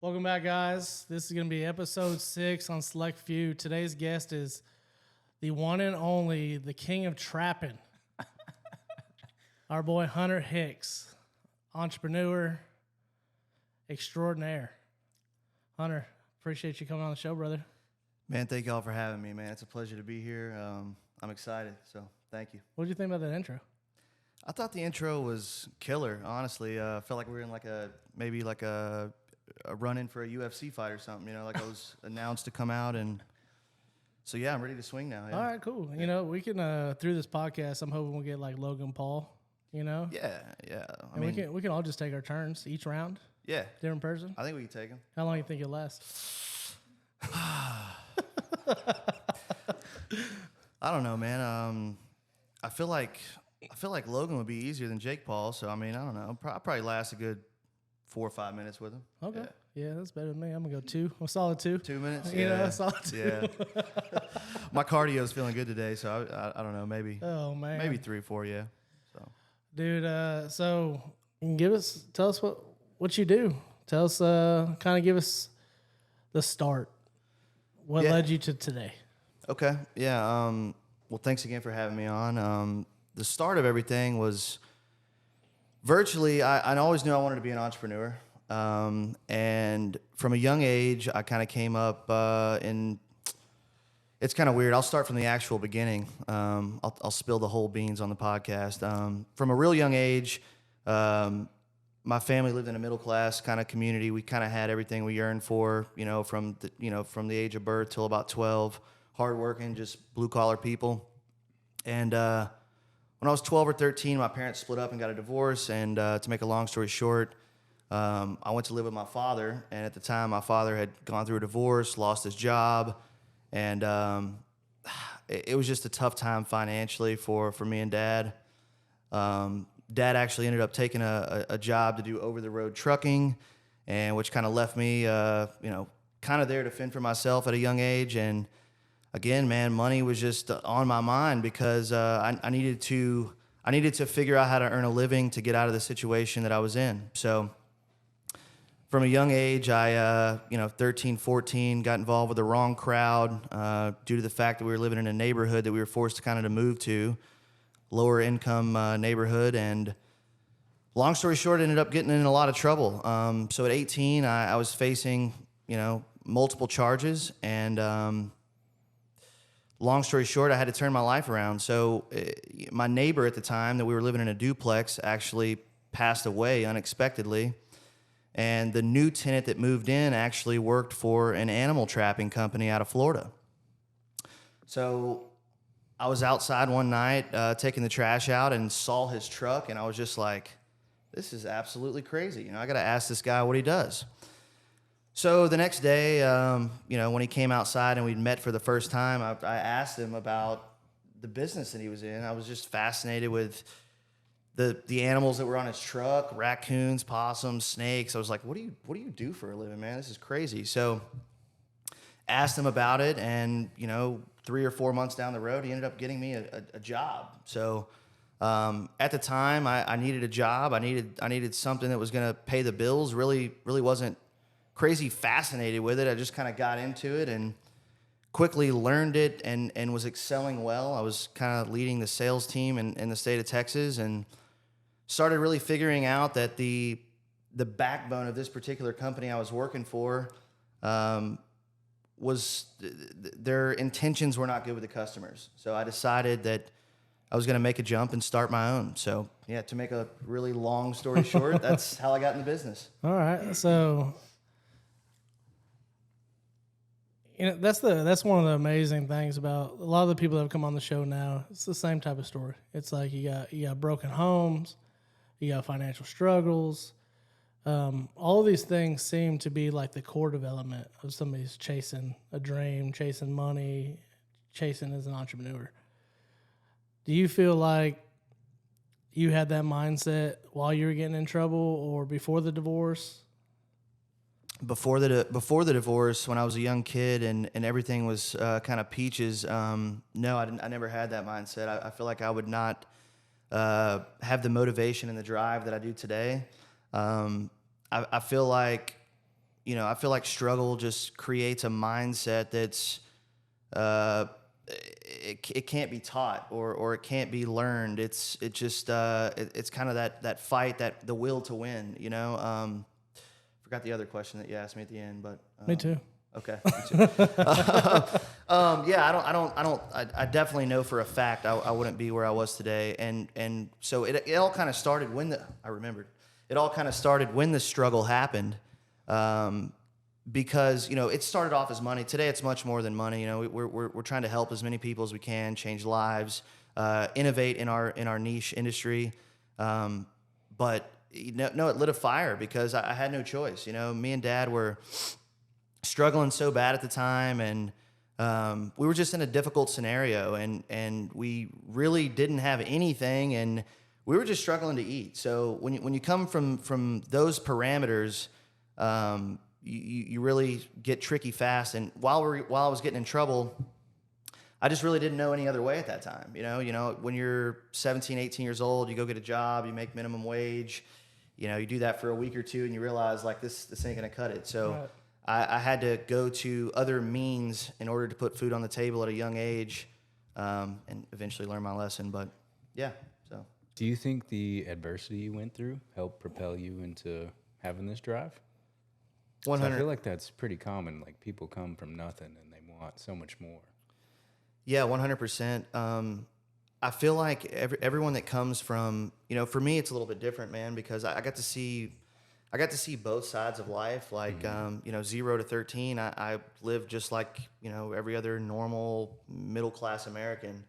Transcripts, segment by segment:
Welcome back, guys. This is going to be episode 6 on Select Few. Today's guest is the one and only, the king of trapping, our boy Hunter Hicks, entrepreneur extraordinaire. Hunter, appreciate you coming on the show, brother. Man, thank y'all for having me, man. It's a pleasure to be here. I'm excited, so thank you. What did you think about that intro? I thought the intro was killer, honestly. I felt like we were in maybe a run-in for a UFC fight or something, like I was announced to come out. And so, yeah, I'm ready to swing now. Yeah. All right, cool. We can, through this podcast, I'm hoping we'll get like Logan Paul, Yeah. I mean, we can all just take our turns each round. Yeah. Different person. I think we can take him. How long do you think it'll last? I don't know, man. I feel like Logan would be easier than Jake Paul. So, I mean, I don't know. I'll probably last a good 4 or 5 minutes with him. Okay. Yeah, that's better than me. I'm going to go 2. A solid 2. 2 minutes? Yeah, a solid 2. Yeah. My cardio's feeling good today, so I don't know, maybe. Oh, man. Maybe 3 or 4, yeah. So, dude, so tell us what you do. Tell us, kind of give us the start. What led you to today? Okay. Yeah. Well, thanks again for having me on. The start of everything was virtually, I always knew I wanted to be an entrepreneur. And from a young age, I kind of came up it's kind of weird. I'll start from the actual beginning. I'll spill the whole beans on the podcast. From a real young age, my family lived in a middle class kind of community. We kind of had everything we yearned for, from the age of birth till about 12, hardworking, just blue collar people. And when I was 12 or 13, my parents split up and got a divorce. And to make a long story short, I went to live with my father. And at the time, my father had gone through a divorce, lost his job, and it was just a tough time financially for me and Dad. Dad actually ended up taking a job to do over-the-road trucking, and which kind of left me, kind of there to fend for myself at a young age. And again, man, money was just on my mind because I needed to figure out how to earn a living to get out of the situation that I was in. So from a young age, I 13, 14, got involved with the wrong crowd due to the fact that we were living in a neighborhood that we were forced to kind of to move to. Lower income neighborhood, and long story short, ended up getting in a lot of trouble. So at 18, I was facing, multiple charges, and long story short, I had to turn my life around. So my neighbor at the time that we were living in a duplex actually passed away unexpectedly, and the new tenant that moved in actually worked for an animal trapping company out of Florida. So I was outside one night taking the trash out and saw his truck, and I was just like, this is absolutely crazy. I got to ask this guy what he does. So the next day, when he came outside and we'd met for the first time, I asked him about the business that he was in. I was just fascinated with the animals that were on his truck, raccoons, possums, snakes. I was like, what do you do for a living, man? This is crazy. So asked him about it, and 3 or 4 months down the road, he ended up getting me a job. So at the time, I needed a job. I needed something that was going to pay the bills. Really wasn't crazy fascinated with it. I just kind of got into it and quickly learned it and was excelling well. I was kind of leading the sales team in the state of Texas, and started really figuring out that the backbone of this particular company I was working for was their intentions were not good with the customers. So I decided that I was going to make a jump and start my own. So yeah, to make a really long story short, that's how I got in the business. All right. So that's one of the amazing things about a lot of the people that have come on the show now. It's the same type of story. It's like you got broken homes, you got financial struggles. All of these things seem to be like the core development of somebody's chasing a dream, chasing money, chasing as an entrepreneur. Do you feel like you had that mindset while you were getting in trouble or before the divorce? Before the divorce, when I was a young kid and everything was kind of peaches, no, I never had that mindset. I feel like I would not have the motivation and the drive that I do today. I feel like I feel like struggle just creates a mindset that's it can't be taught or it can't be learned. It's kind of that fight, that the will to win. Forgot the other question that you asked me at the end, but Me too. Okay. Me too. I definitely know for a fact I wouldn't be where I was today, and so it all kind of started when it all kind of started when the struggle happened. Because it started off as money. Today it's much more than money. We're trying to help as many people as we can, change lives, innovate in our niche industry. But it lit a fire because I had no choice. Me and Dad were struggling so bad at the time, and we were just in a difficult scenario, and we really didn't have anything, and we were just struggling to eat. So when you come from those parameters, you really get tricky fast. And while I was getting in trouble, I just really didn't know any other way at that time. When you're 17, 18 years old, you go get a job, you make minimum wage, you do that for a week or two, and you realize like this ain't gonna cut it. So Right. I had to go to other means in order to put food on the table at a young age, and eventually learn my lesson. But yeah, so. Do you think the adversity you went through helped propel you into having this drive? 100. I feel like that's pretty common. Like people come from nothing and they want so much more. Yeah, 100%. I feel like everyone that comes from, for me, it's a little bit different, man, because I got to see both sides of life. Like, 0 to 13, I lived just like, every other normal middle class American.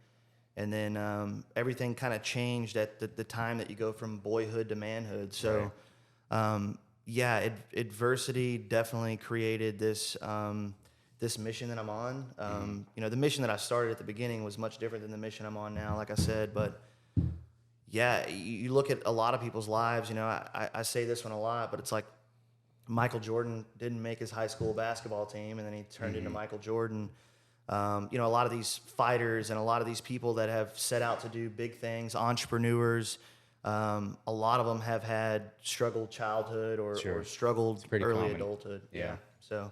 And then everything kind of changed at the time that you go from boyhood to manhood. So, adversity definitely created this this mission that I'm on. The mission that I started at the beginning was much different than the mission I'm on now, like I said. But yeah, you look at a lot of people's lives. I say this one a lot, but it's like Michael Jordan didn't make his high school basketball team, and then he turned into Michael Jordan. A lot of these fighters and a lot of these people that have set out to do big things, entrepreneurs, a lot of them have had struggled childhood or struggled early common. Adulthood. Yeah. So,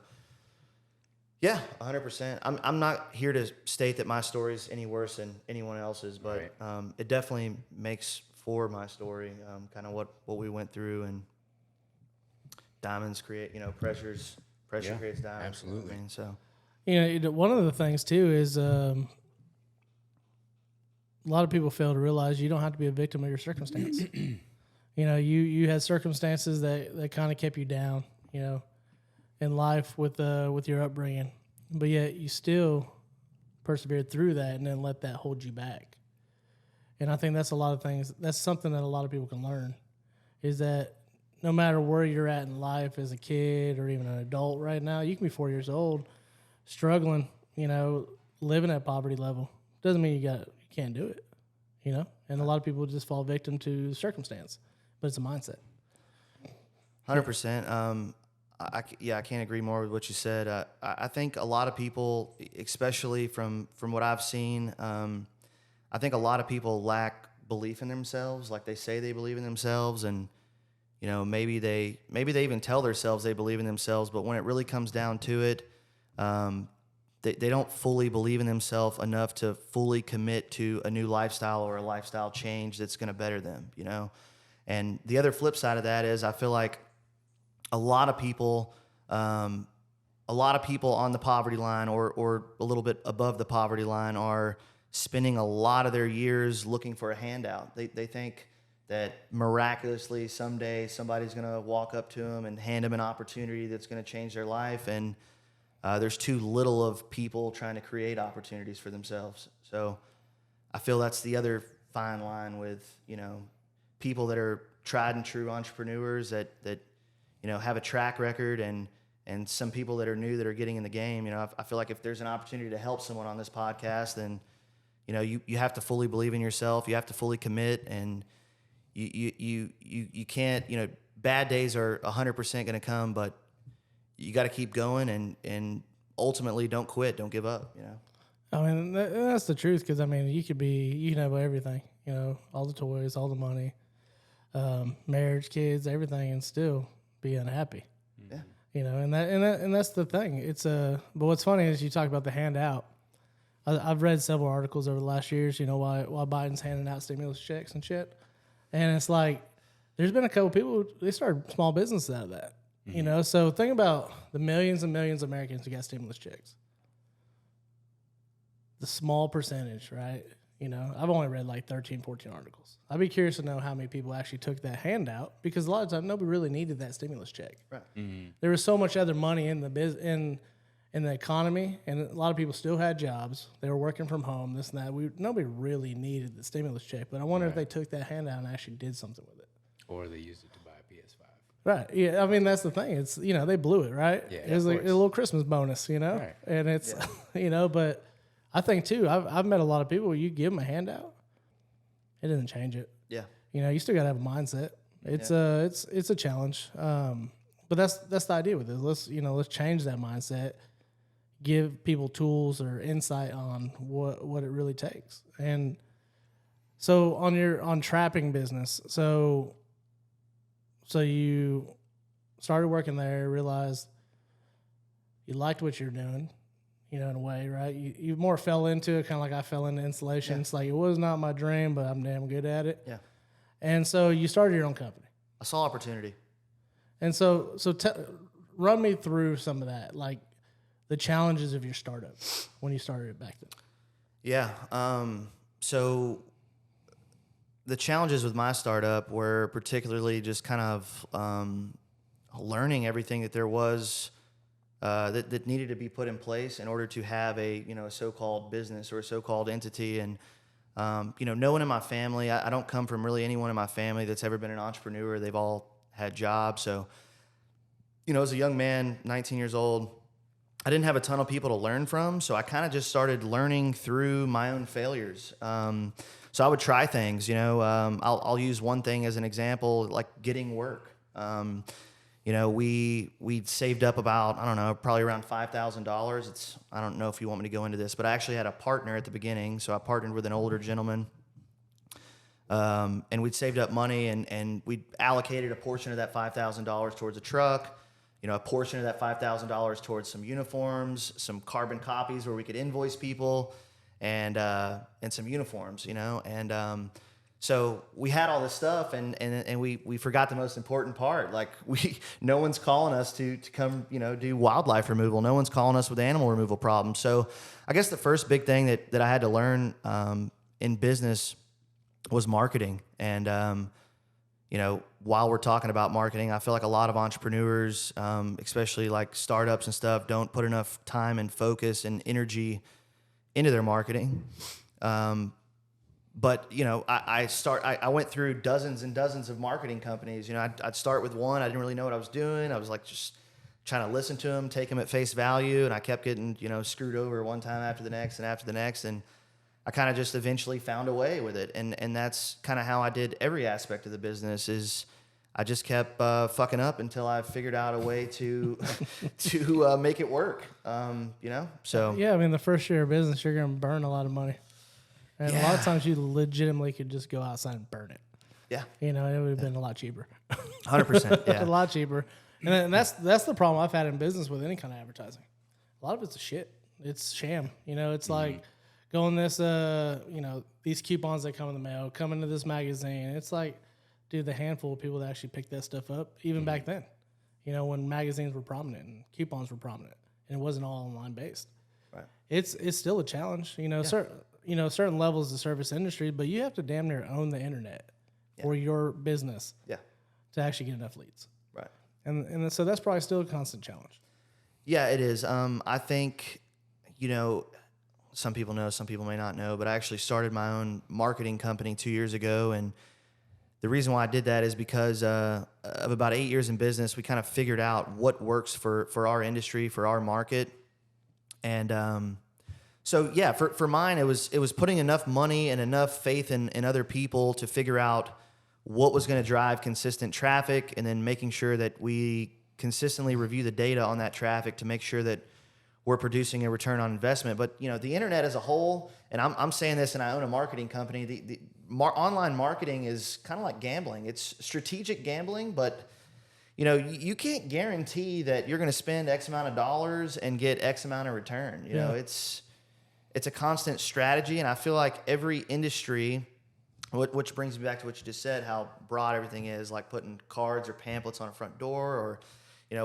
yeah, 100%. I'm not here to state that my story is any worse than anyone else's, but it definitely makes for my story, kind of what we went through. And diamonds create, pressure creates diamonds. Absolutely. So. One of the things too is a lot of people fail to realize you don't have to be a victim of your circumstance. You had circumstances that kind of kept you down, in life with your upbringing, but yet you still persevered through that and then let that hold you back. And I think that's something that a lot of people can learn, is that no matter where you're at in life as a kid or even an adult right now, you can be 4 years old, struggling, living at poverty level. Doesn't mean you can't do it, And a lot of people just fall victim to circumstance, but it's a mindset. 100%. I can't agree more with what you said. I think a lot of people, especially from what I've seen, I think a lot of people lack belief in themselves. Like they say they believe in themselves, and maybe they even tell themselves they believe in themselves, but when it really comes down to it, they don't fully believe in themselves enough to fully commit to a new lifestyle or a lifestyle change that's going to better them. And the other flip side of that is I feel like a lot of people on the poverty line or a little bit above the poverty line are spending a lot of their years looking for a handout. They think that miraculously someday somebody's going to walk up to them and hand them an opportunity that's going to change their life. And there's too little of people trying to create opportunities for themselves. So I feel that's the other fine line with, people that are tried and true entrepreneurs that have a track record and some people that are new that are getting in the game. I feel like if there's an opportunity to help someone on this podcast, then, you have to fully believe in yourself. You have to fully commit, and you can't, bad days are 100% going to come, but you got to keep going and ultimately don't quit. Don't give up, I mean, that's the truth, because, you can have everything, all the toys, all the money, marriage, kids, everything, and still be unhappy. Yeah. And that's the thing. But what's funny is you talk about the handout. I've read several articles over the last years, why Biden's handing out stimulus checks and shit. And it's like, there's been a couple people, they started small businesses out of that, So think about the millions and millions of Americans who got stimulus checks. The small percentage, right? I've only read like 13, 14 articles. I'd be curious to know how many people actually took that handout, because a lot of times nobody really needed that stimulus check. Right. Mm-hmm. There was so much other money in the in the economy, and a lot of people still had jobs. They were working from home, this and that. Nobody really needed the stimulus check, but I wonder if they took that handout and actually did something with it. Or they used it to buy a PS5. Right. Yeah. I mean, that's the thing. It's, they blew it, right? Yeah, it was like a little Christmas bonus, Right. And it's, but I think too, I've met a lot of people where you give them a handout, it doesn't change it. Yeah. You still got to have a mindset. It's a challenge. But that's the idea with it. Let's change that mindset, give people tools or insight on what it really takes. And so on trapping business, so you started working there, realized you liked what you're doing, in a way, right? You more fell into it, kind of like I fell into insulation. Yeah. It's like, it was not my dream, but I'm damn good at it. Yeah. And so you started your own company. I saw opportunity. And so run me through some of that, like the challenges of your startup when you started it back then. Yeah. So the challenges with my startup were particularly just kind of learning everything that there was that needed to be put in place in order to have a so-called business or a so-called entity. And no one in my family, I don't come from really anyone in my family that's ever been an entrepreneur. They've all had jobs. So, as a young man, 19 years old, I didn't have a ton of people to learn from. So I kind of just started learning through my own failures. So I would try things, I'll use one thing as an example, like getting work. We'd saved up about, I don't know, probably around $5,000. I don't know if you want me to go into this, but I actually had a partner at the beginning. So I partnered with an older gentleman, and we'd saved up money and we'd allocated a portion of that $5,000 towards a truck, a portion of that $5,000 towards some uniforms, some carbon copies where we could invoice people, and some uniforms, so we had all this stuff, and we forgot the most important part. Like, no one's calling us to come, do wildlife removal. No one's calling us with animal removal problems. So I guess the first big thing that I had to learn in business was marketing. And, while we're talking about marketing, I feel like a lot of entrepreneurs, especially like startups and stuff, don't put enough time and focus and energy into their marketing. But, I went through dozens and dozens of marketing companies. I'd start with one. I didn't really know what I was doing. I was like just trying to listen to them, take them at face value. And I kept getting, screwed over one time after the next and after the next. And I kind of just eventually found a way with it. And that's kind of how I did every aspect of the business. Is I just kept fucking up until I figured out a way to make it work. So yeah, I mean, the first year of business, you're going to burn a lot of money. And a lot of times you legitimately could just go outside and burn it. Yeah. It would have been a lot cheaper. 100%. Yeah. A lot cheaper. And that's the problem I've had in business with any kind of advertising. A lot of it's a shit. It's sham. It's like going this, these coupons that come in the mail, come into this magazine. It's like, dude, the handful of people that actually picked that stuff up, even back then, when magazines were prominent and coupons were prominent, and it wasn't all online based. Right. It's still a challenge, certain levels of the service industry, but you have to damn near own the internet for your business to actually get enough leads. Right. And so that's probably still a constant challenge. Yeah, it is. I think, some people know, some people may not know, but I actually started my own marketing company 2 years ago. And the reason why I did that is because of about 8 years in business, we kind of figured out what works for our industry, for our market. And so, yeah, for mine, it was putting enough money and enough faith in other people to figure out what was going to drive consistent traffic, and then making sure that we consistently review the data on that traffic to make sure that we're producing a return on investment. But, the internet as a whole, and I'm saying this, and I own a marketing company, online marketing is kind of like gambling. It's strategic gambling, but, you can't guarantee that you're going to spend X amount of dollars and get X amount of return. You know, it's a constant strategy. And I feel like every industry, which brings me back to what you just said, how broad everything is, like putting cards or pamphlets on a front door or,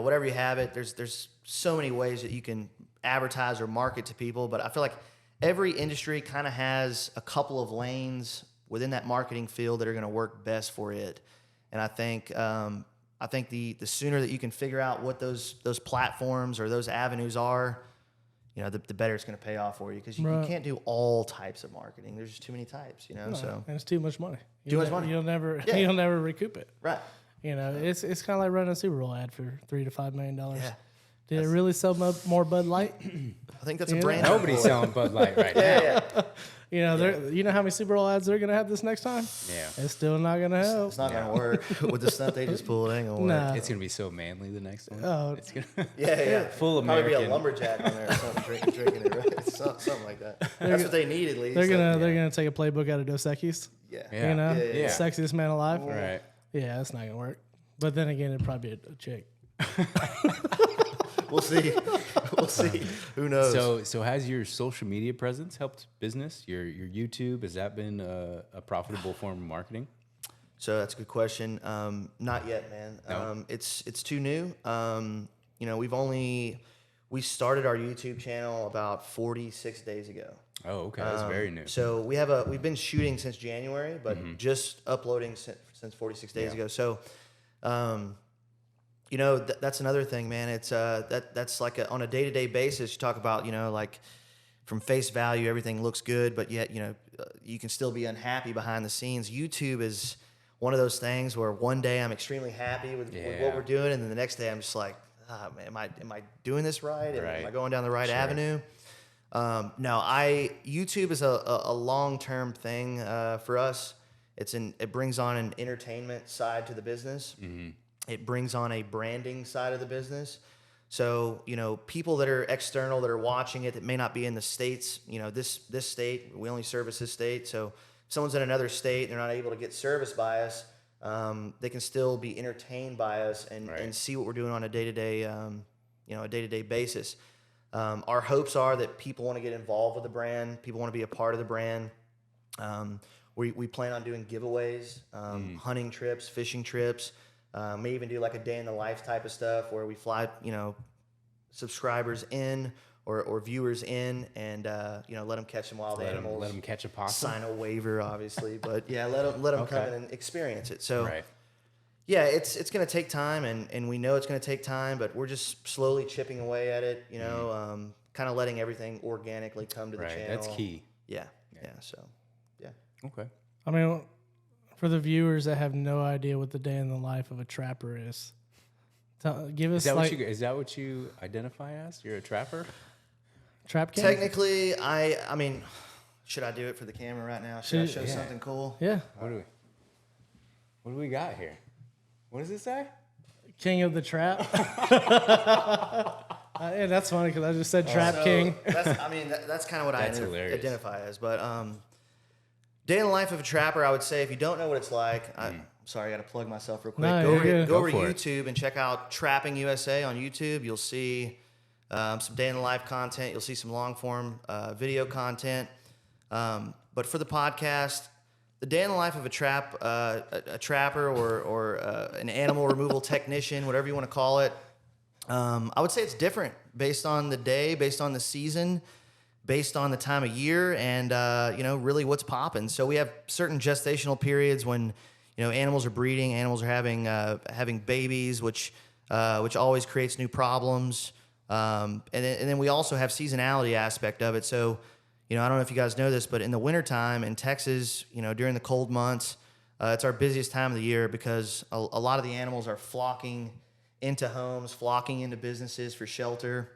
whatever you have it, there's so many ways that you can advertise or market to people. But I feel like every industry kind of has a couple of lanes within that marketing field that are going to work best for it. And I think the sooner that you can figure out what those platforms or those avenues are, the better it's going to pay off for you, because you can't do all types of marketing. There's just too many types, so. And it's too much money. Too much money. You'll never recoup it. Right. It's kind of like running a Super Bowl ad for $3 to $5 million. Yeah. Did it really sell more Bud Light? I think that's a brand. Nobody's selling Bud Light right now. Yeah. You know how many Super Bowl ads they're going to have this next time? Yeah. It's still not going to help. It's not going to work. With the stuff they just pulled, it ain't going to work. No. It's going to be so manly the next one. Oh. It's gonna Yeah. full Probably American. be a lumberjack on there or something, drinking it, right? Something like that. That's what they need, at least. They're gonna take a playbook out of Dos Equis. Yeah. Yeah. The sexiest man alive. Right. Yeah, that's not gonna work. But then again, it'd probably be a chick. We'll see. Who knows? So has your social media presence helped business? Your YouTube, has that been a profitable form of marketing? So that's a good question. Not yet, man. No? It's too new. We started our YouTube channel about 46 days ago. Oh, okay. That's very new. So we've been shooting since January, but just uploading since 46 days ago. So, that's another thing, man. It's that's like on a day-to-day basis. You talk about, like from face value, everything looks good, but yet, you can still be unhappy behind the scenes. YouTube is one of those things where one day I'm extremely happy with what we're doing, and then the next day I'm just like, man, am I doing this right? Am I going down the right avenue? YouTube is a long-term thing for us. It brings on an entertainment side to the business. Mm-hmm. It brings on a branding side of the business. So, people that are external that are watching it that may not be in the states, this state, we only service this state. So if someone's in another state, they're not able to get service by us, they can still be entertained by us and see what we're doing on a day-to-day basis. Our hopes are that people want to get involved with the brand. People want to be a part of the brand. We plan on doing giveaways, hunting trips, fishing trips. May even do like a day in the life type of stuff where we fly, subscribers in or viewers in and, let them catch some wild animals. Let them catch a possum. Sign a waiver, obviously. But, yeah, let them come in and experience it. So, right. Yeah, it's going to take time, and we know it's going to take time, but we're just slowly chipping away at it, kind of letting everything organically come to the channel. That's key. Yeah. So, yeah. Okay. I mean, for the viewers that have no idea what the day in the life of a trapper is, give us Is that what you identify as? You're a trapper? Trap king? Technically, I mean, should I do it for the camera right now? Should I show something cool? Yeah. What do we got here? What does it say? King of the trap. Yeah, that's funny because I just said trap king. That's kind of what That's I hilarious. identify as. But day in the life of a trapper, I would say if you don't know what it's like, I'm sorry, I got to plug myself real quick. No, Go over to for it. YouTube and check out Trapping USA on YouTube. You'll see some day in the life content. You'll see some long form video content. But for the podcast, the day in the life of a trapper or an animal removal technician, whatever you want to call it, I would say it's different based on the day, based on the season, based on the time of year, and really what's popping. So we have certain gestational periods when animals are breeding, animals are having babies, which always creates new problems. And then we also have seasonality aspect of it. So I don't know if you guys know this, but in the wintertime in Texas, during the cold months, it's our busiest time of the year because a lot of the animals are flocking into homes, flocking into businesses for shelter.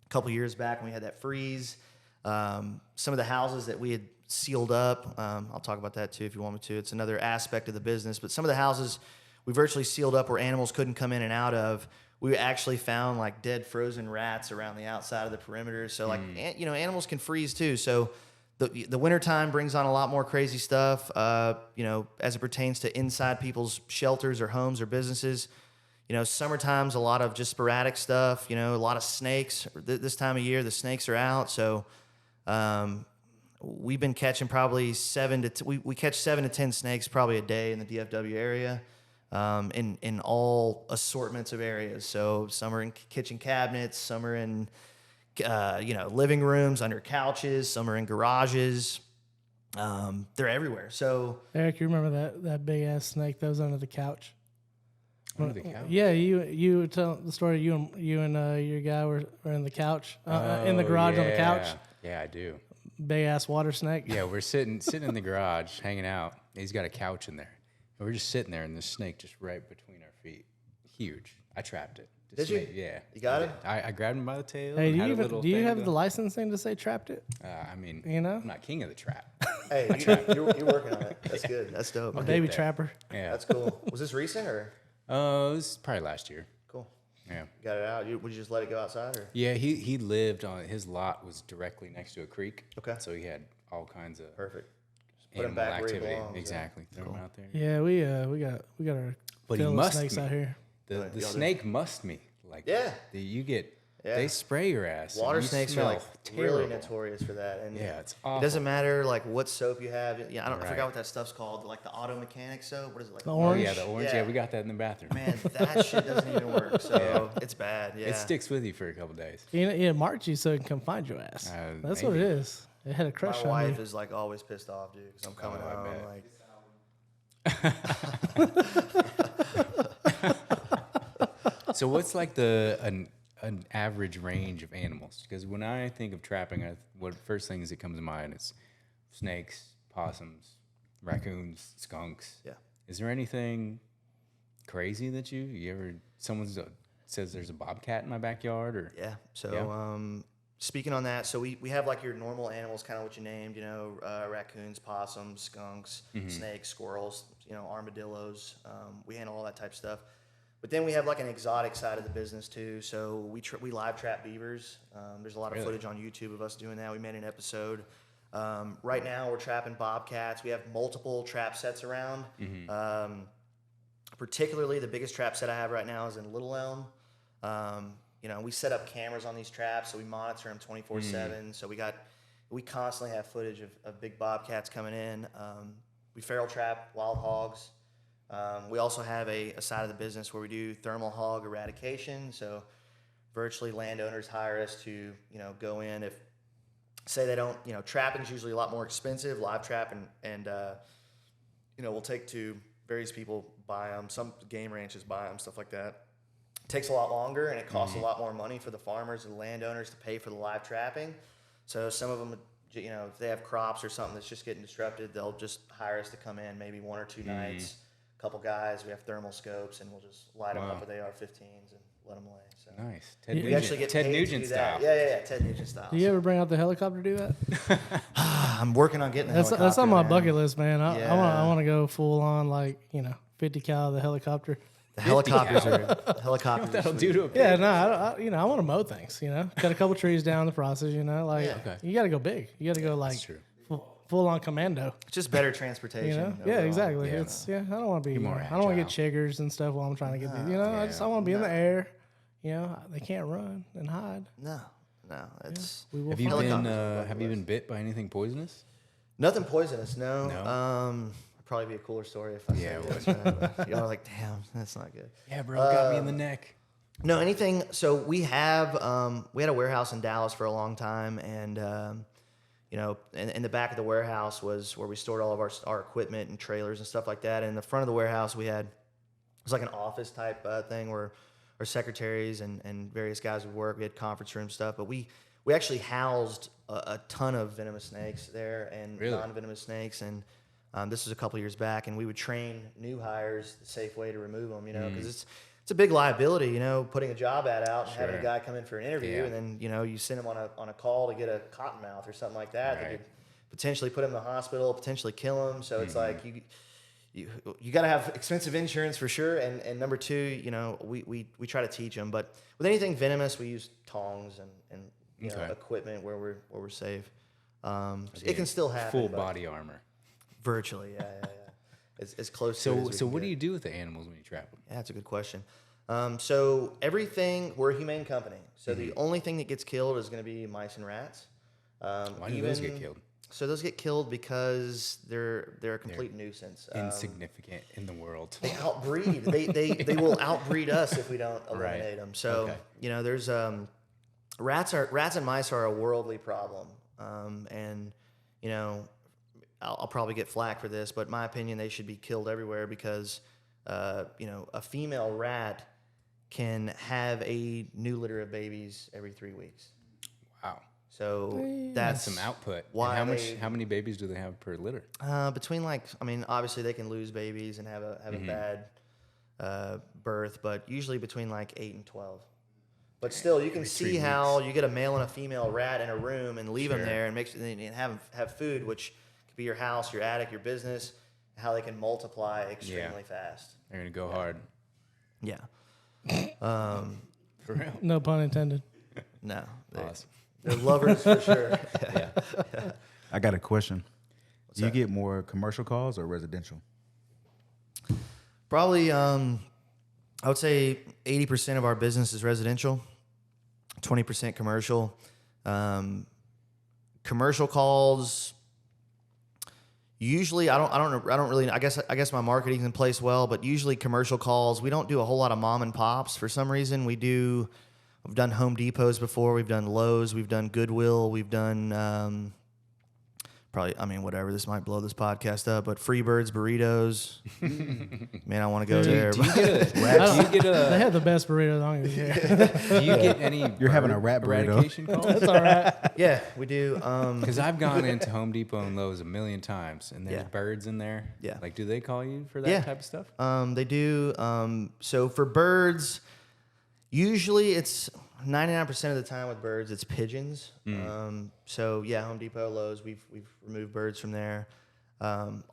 A couple years back when we had that freeze, some of the houses that we had sealed up, I'll talk about that too if you want me to. It's another aspect of the business. But some of the houses we virtually sealed up where animals couldn't come in and out of, we actually found like dead frozen rats around the outside of the perimeter. So like, animals can freeze too. So the wintertime brings on a lot more crazy stuff, as it pertains to inside people's shelters or homes or businesses. summertime's a lot of just sporadic stuff. A lot of snakes. This time of year, the snakes are out. So we've been catching probably we catch 7 to 10 snakes probably a day in the DFW area, in all assortments of areas. So some are in kitchen cabinets, some are in living rooms, under couches, some are in garages. They're everywhere. So Eric, you remember that big ass snake that was under the couch? Under the couch? Yeah, you tell the story. You and your guy were in the couch, in the garage on the couch. Yeah, I do. Big ass water snake. Yeah, we're sitting in the garage, hanging out. He's got a couch in there. And we're just sitting there, and the snake just right between our feet. Huge. I trapped it. Did you? Yeah. You got it? I grabbed him by the tail. Hey, and do had you, a little do you thing have to- the licensing to say trapped it? I mean, I'm not king of the trap. Hey, you're working on it. That's good. That's dope. Baby there. trapper. Yeah. That's cool. Was this recent or It was probably last year. cool? Yeah. You got it out. Would you just let it go outside or? Yeah, he lived on his lot was directly next to a creek. Okay. So he had all kinds of Perfect. Put 'em animal back where he activity. belongs, yeah. Exactly. Throw him out there. Yeah, we got our But he fill of must snakes me. out here. The Y'all do. snake must me. Like Yeah. you get Yeah. they spray your ass. and Water you snakes are smell like really terrible. notorious for that. And Yeah, it's it awful. doesn't matter like what soap you have. Yeah, I Right. forgot what that stuff's called. Like the auto mechanic soap. What is it like? The Oh orange. yeah, the orange. Yeah. Yeah, we got that in the bathroom. Man, that shit doesn't even work. So it's bad. Yeah. It sticks with you for a couple days. It marked you so it can come find your ass. That's what it maybe. is. It had a crush My on wife you. is like always pissed off, dude, because I'm coming I home. bet. Like, So what's like an average range of animals? Because when I think of trapping, what first things that comes to mind is snakes, possums, raccoons, skunks. yeah. Is there anything crazy that you ever someone says there's a bobcat in my backyard or Yeah. So, Yeah. Speaking on that, so we have like your normal animals, kind of what you named, raccoons, possums, skunks, snakes, squirrels, armadillos. We handle all that type of stuff. But then we have like an exotic side of the business too. So we live trap beavers. There's a lot of Really? footage on YouTube of us doing that. We made an episode. Right now we're trapping bobcats. We have multiple trap sets around. Particularly the biggest trap set I have right now is in Little Elm. We set up cameras on these traps, so we monitor them 24/7. So we constantly have footage of big bobcats coming in. We feral trap wild hogs. We also have a side of the business where we do thermal hog eradication. So virtually landowners hire us to go in if say they don't trapping is usually a lot more expensive. Live trap and we'll take to various people buy them. Some game ranches buy them, stuff like that. Takes a lot longer and it costs a lot more money for the farmers and landowners to pay for the live trapping. So some of them, if they have crops or something that's just getting disrupted, they'll just hire us to come in maybe 1 or 2 nights. A couple guys, we have thermal scopes and we'll just light them up with AR-15s and let them lay. So nice? Ted You we Nugent, actually get Ted paid to Nugent do style. that. Yeah, Ted Nugent style. Do you ever bring out the helicopter to do that? I'm working on getting the That's helicopter. on my man. bucket list, man. I Yeah. want to go full on 50 cal the helicopter. The helicopters are helicopters. That'll do to a Yeah, no, I want to mow things. Cut a couple trees down in the process. Okay. You got to go big. You got to go true. full on commando. It's just better transportation. Yeah, overall. exactly. Yeah. I don't want to be. more I don't want to get agile. chiggers and stuff while I'm trying to get these. I want to be in the air. They can't run and hide. No, it's We will Have you find- been Helicopters are have you been bit by anything poisonous? nothing poisonous. No. No? Probably be a cooler story if I Yeah, said it this. But y'all are like, damn, that's not good. Yeah, bro, got me in the neck. No, anything. So we have we had a warehouse in Dallas for a long time, and in the back of the warehouse was where we stored all of our equipment and trailers and stuff like that. And in the front of the warehouse, it was like an office type thing where our secretaries and various guys would work. We had conference room stuff, but we actually housed a ton of venomous snakes there and Really? non-venomous snakes. And this was a couple years back, and we would train new hires the safe way to remove them. Because it's a big liability, putting a job ad out and having a Sure. guy come in for an interview, Yeah. and then you send him on a call to get a cottonmouth or something like that. That Right. could potentially put him in the hospital, potentially kill him. So it's like you got to have expensive insurance for sure. And number two, we try to teach them. But with anything venomous, we use tongs and Okay. equipment where we're safe. It can still happen. Full but body armor. virtually, yeah. As close to it as we So can what do get. you do with the animals when you trap them? Yeah, that's a good question. So everything, we're a humane company. So the only thing that gets killed is going to be mice and rats. Why do those get killed? So those get killed because they're a complete nuisance. Insignificant in the world. They outbreed. they will outbreed us if we don't eliminate them. So there's rats and mice are a worldly problem. And I'll probably get flack for this, but in my opinion, they should be killed everywhere because a female rat can have a new litter of babies every 3 weeks. Wow. So that's some output. Why And how many babies do they have per litter? Between obviously they can lose babies and have a bad birth, but usually between 8 and 12. But still, you can see how you get a male and a female rat in a room and leave them there and have food, which could be your house, your attic, your business. How they can multiply extremely fast. They're gonna go hard. Yeah. For real. No pun intended. No. Awesome. They're lovers for sure. Yeah. I got a question. Do you get more commercial calls or residential? Probably, I would say 80% of our business is residential, 20% commercial. Commercial calls. Usually, I don't really. I guess my marketing's in place well, but usually commercial calls. We don't do a whole lot of mom and pops for some reason. We've done Home Depots before. We've done Lowe's. We've done Goodwill. We've done whatever. This might blow this podcast up, but Freebirds burritos. Man, I want to go there. Do you get a? They have the best burritos on here. Do you get any? You're having a rat burrito. eradication calls? That's all right. Yeah, we do. Because I've gone into Home Depot and Lowe's a million times, and there's Yeah. birds in there. Yeah. Like, do they call you for that Yeah. type of stuff? They do. So for birds, usually it's 99% of the time with birds, it's pigeons. So yeah, Home Depot, Lowe's, we've removed birds from there.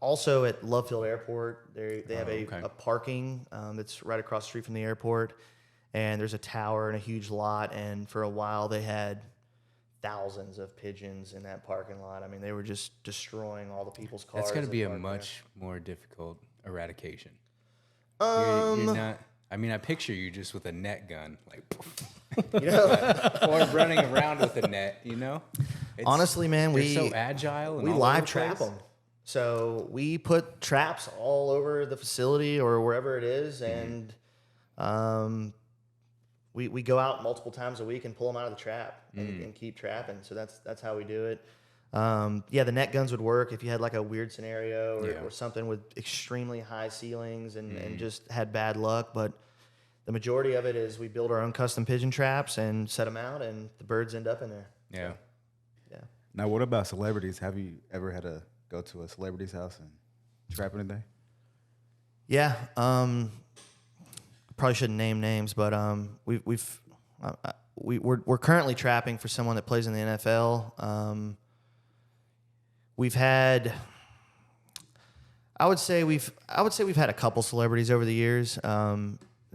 Also at Love Field Airport, they have a parking that's right across the street from the airport, and there's a tower and a huge lot. And for a while, they had thousands of pigeons in that parking lot. I mean, they were just destroying all the people's cars. That's got to that be a parked much more difficult eradication. there. You're not. I mean, I picture you just with a net gun, like, You know, or running around with a net. It's, honestly, man, they're we so agile. And we all live over the trap place. them. So we put traps all over the facility or wherever it is, and we go out multiple times a week and pull them out of the trap and keep trapping. So that's how we do it. The net guns would work if you had like a weird scenario or something with extremely high ceilings and just had bad luck. But the majority of it is we build our own custom pigeon traps and set them out, and the birds end up in there. Yeah. Yeah. Now, what about celebrities? Have you ever had to go to a celebrity's house and trap anything? Yeah. Probably shouldn't name names, but we're currently trapping for someone that plays in the NFL. We've had, I would say we've had a couple celebrities over the years.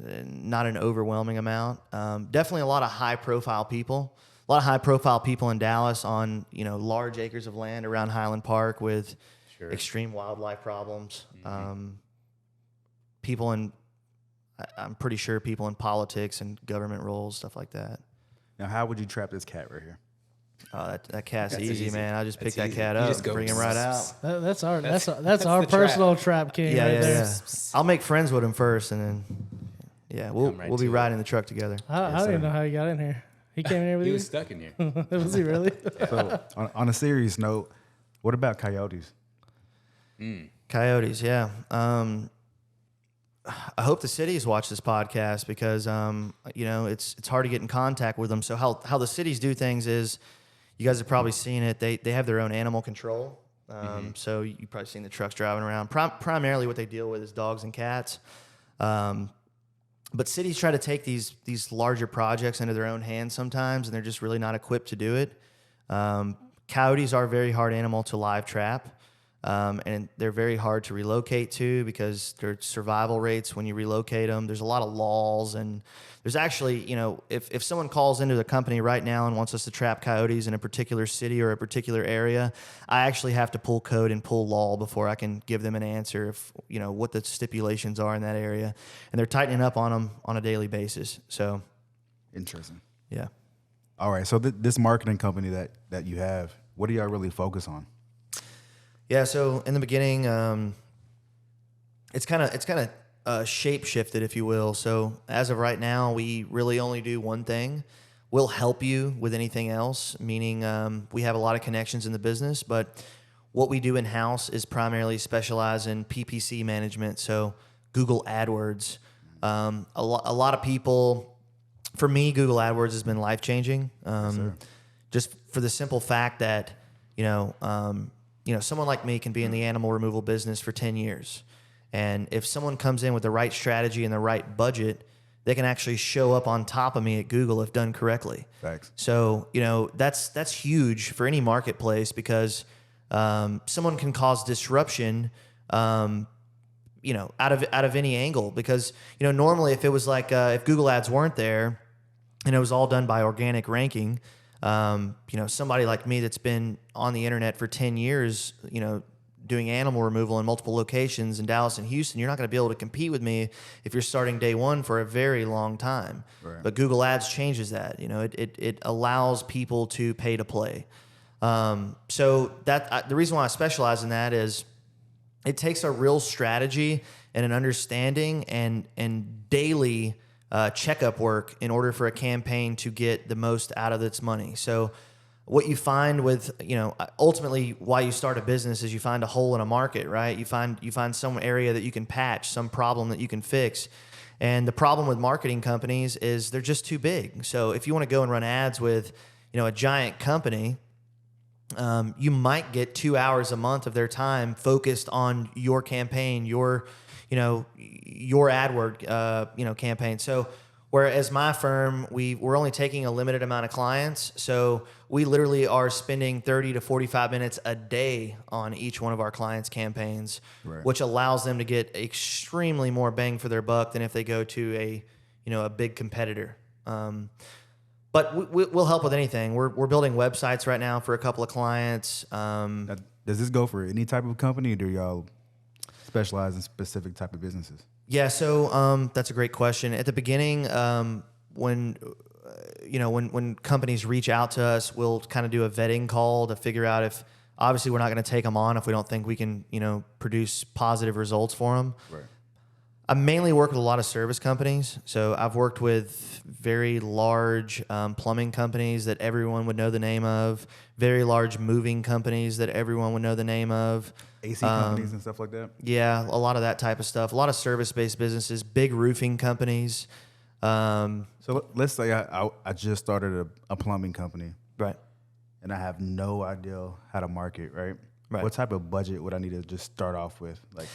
Not an overwhelming amount. Definitely a lot of high profile people. A lot of high profile people in Dallas on large acres of land around Highland Park with extreme wildlife problems. People in, I'm pretty sure people in politics and government roles, stuff like that. Now, how would you trap this cat right here? Oh, that cat's easy, easy. man. I just pick That's that easy. cat You up, just go bring him right out. That's our the personal trap king right there. I'll make friends with him first, and then we'll be to riding the truck together. I don't even know how he got in here. He came in here with He you? was stuck in here. Was he really? So, on a serious note, what about coyotes? Coyotes, yeah. I hope the cities watch this podcast because it's hard to get in contact with them. So how the cities do things is, you guys have probably seen it. They have their own animal control. So you've probably seen the trucks driving around. Primarily, what they deal with is dogs and cats. But cities try to take these larger projects into their own hands sometimes, and they're just really not equipped to do it. Coyotes are a very hard animal to live trap. and they're very hard to relocate to because their survival rates when you relocate them. There's a lot of laws, and there's actually, if someone calls into the company right now and wants us to trap coyotes in a particular city or a particular area, I actually have to pull code and pull law before I can give them an answer if, what the stipulations are in that area. And they're tightening up on them on a daily basis. So, Interesting. yeah. All right. So this marketing company that you have, what do y'all really focus on? Yeah, so in the beginning, it's kind of shape shifted, if you will. So as of right now, we really only do one thing. We'll help you with anything else, meaning we have a lot of connections in the business, but what we do in house is primarily specialize in PPC management. So Google AdWords. A lot of people, for me, Google AdWords has been life changing. Just for the simple fact that someone like me can be in the animal removal business for 10 years. And if someone comes in with the right strategy and the right budget, they can actually show up on top of me at Google if done correctly. Thanks. So, that's huge for any marketplace because someone can cause disruption, out of any angle. Because, normally if it was like, if Google ads weren't there and it was all done by organic ranking, somebody like me that's been on the internet for 10 years, doing animal removal in multiple locations in Dallas and Houston, you're not going to be able to compete with me if you're starting day one for a very long time. Right. But Google Ads changes that. It allows people to pay to play. So the reason why I specialize in that is it takes a real strategy and an understanding and daily checkup work in order for a campaign to get the most out of its money. So what you find with, ultimately why you start a business is you find a hole in a market, right? You find some area that you can patch, some problem that you can fix. And the problem with marketing companies is they're just too big. So if you want to go and run ads with, a giant company, you might get 2 hours a month of their time focused on your campaign, your AdWord, campaign. So whereas my firm, we're only taking a limited amount of clients. So we literally are spending 30 to 45 minutes a day on each one of our clients' campaigns, Right. which allows them to get extremely more bang for their buck than if they go to a big competitor. But we'll help with anything. We're building websites right now for a couple of clients. Now, does this go for any type of company, or do y'all specialize in specific type of businesses? Yeah, so that's a great question. At the beginning, when companies reach out to us, we'll kind of do a vetting call to figure out if, obviously, we're not going to take them on if we don't think we can, produce positive results for them. Right. I mainly work with a lot of service companies. So I've worked with very large plumbing companies that everyone would know the name of, very large moving companies that everyone would know the name of. AC companies and stuff like that? Yeah, a lot of that type of stuff. A lot of service-based businesses, big roofing companies. So let's say I just started a plumbing company. Right. And I have no idea how to market, right? Right. What type of budget would I need to just start off with? Like,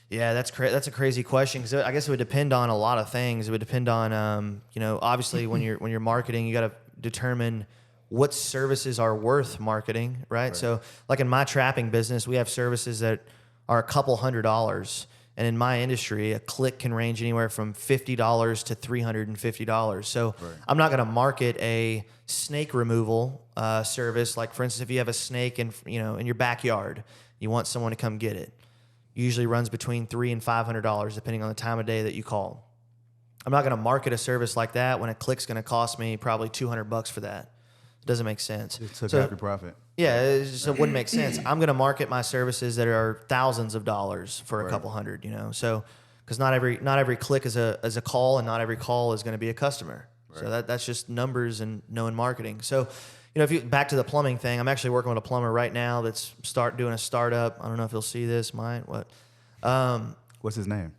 Yeah, that's a crazy question because I guess it would depend on a lot of things. It would depend on, obviously when you're marketing, you got to determine what services are worth marketing, right? So, like in my trapping business, we have services that are a couple $100s, and in my industry, a click can range anywhere from $50 to $350. So, I'm not going to market a snake removal service. Like, for instance, if you have a snake in your backyard, you want someone to come get it. Usually runs between $300 and $500 depending on the time of day that you call. I'm not going to market a service like that when a click's going to cost me probably $200 for that. It doesn't make sense. it took So- half your profit. Yeah, it wouldn't make sense. I'm going to market my services that are thousands of dollars for a couple hundred. So because not every click is a call, and not every call is going to be a customer. So that's just numbers and knowing marketing. So. If you back to the plumbing thing, I'm actually working with a plumber right now that's doing a startup. I don't know if you'll see this, what? What's his name?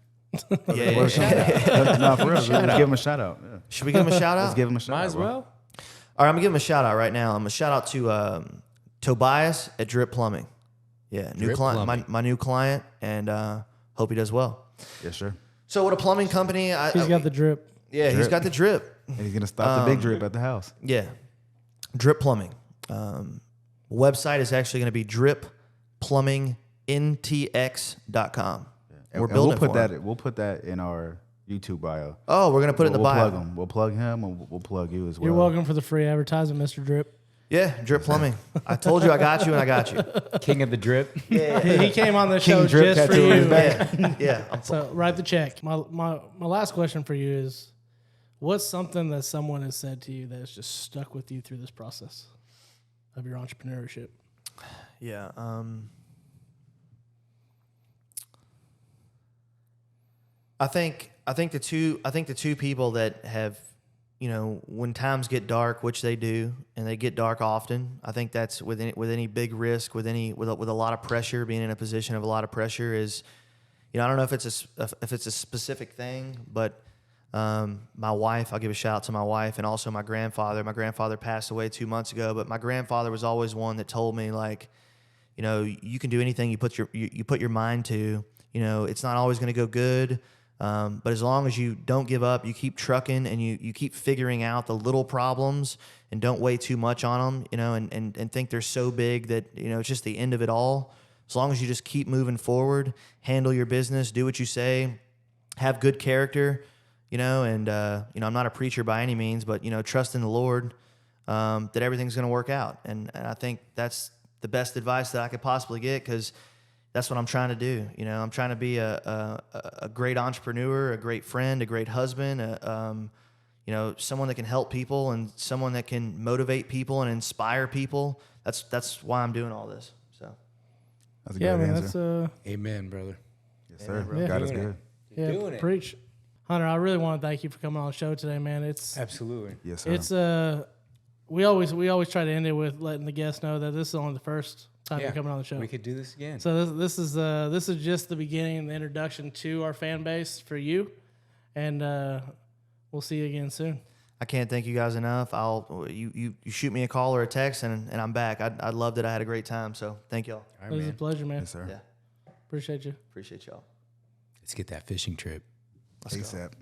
Yeah. No, for real. Let's give him a shout out. Yeah. Should we give him a shout out? Let's give him a shout out. Might as bro. well. All right, I'm gonna give him a shout out right now. I'm gonna shout out to Tobias at Drip Plumbing. Yeah, new Drip client, Plumbing. my new client, and hope he does well. Yes, sir. So, what a plumbing company? He's got the drip. yeah, he's Drip. got the drip. And he's gonna stop the big drip at the house. Yeah, Drip Plumbing. Website is actually going to be ntx.com. And We're building we'll put for that. We'll put that in our YouTube bio. Oh, we're gonna put it in the We'll bio. plug him. We'll plug him, and we'll plug you as well. You're welcome for the free advertisement, Mr. Drip. Yeah, Drip Plumbing. I told you I got you, and I got you. King of the drip. He came on the show Drip just for tattoo on his you. back. Yeah. So write the check. My last question for you is, what's something that someone has said to you that has just stuck with you through this process of your entrepreneurship? Yeah. I think the two people that have, when times get dark, which they do, and they get dark often. I think that's with any big risk, with a lot of pressure, being in a position of a lot of pressure is, I don't know if it's a specific thing, but my wife, I'll give a shout out to my wife, and also my grandfather. My grandfather passed away 2 months ago, but my grandfather was always one that told me, like, you can do anything you put your mind to. It's not always going to go good. But as long as you don't give up, you keep trucking, and you keep figuring out the little problems, and don't weigh too much on them, and think they're so big that, it's just the end of it all. As long as you just keep moving forward, handle your business, do what you say, have good character, and, I'm not a preacher by any means, but, trust in the Lord, that everything's going to work out. And I think that's the best advice that I could possibly get, because that's what I'm trying to do. I'm trying to be a great entrepreneur, a great friend, a great husband, someone that can help people, and someone that can motivate people and inspire people. That's why I'm doing all this. So That's a good answer. Amen, brother. Yes, sir. Amen, bro. God is Doing good. Yeah, doing it. preach. Hunter, I really want to thank you for coming on the show today, man. Absolutely. Yes, sir. It's we always try to end it with letting the guests know that this is only the first time you're coming on the show. We could do this again. So this is just the beginning, the introduction to our fan base for you, and we'll see you again soon. I can't thank you guys enough. You shoot me a call or a text, and I'm back. I loved it. I had a great time. So thank y'all. All right, It was a man. pleasure, man. Yes, sir. Yeah, Appreciate you. appreciate y'all. Let's get that fishing trip. Let's go. ASAP.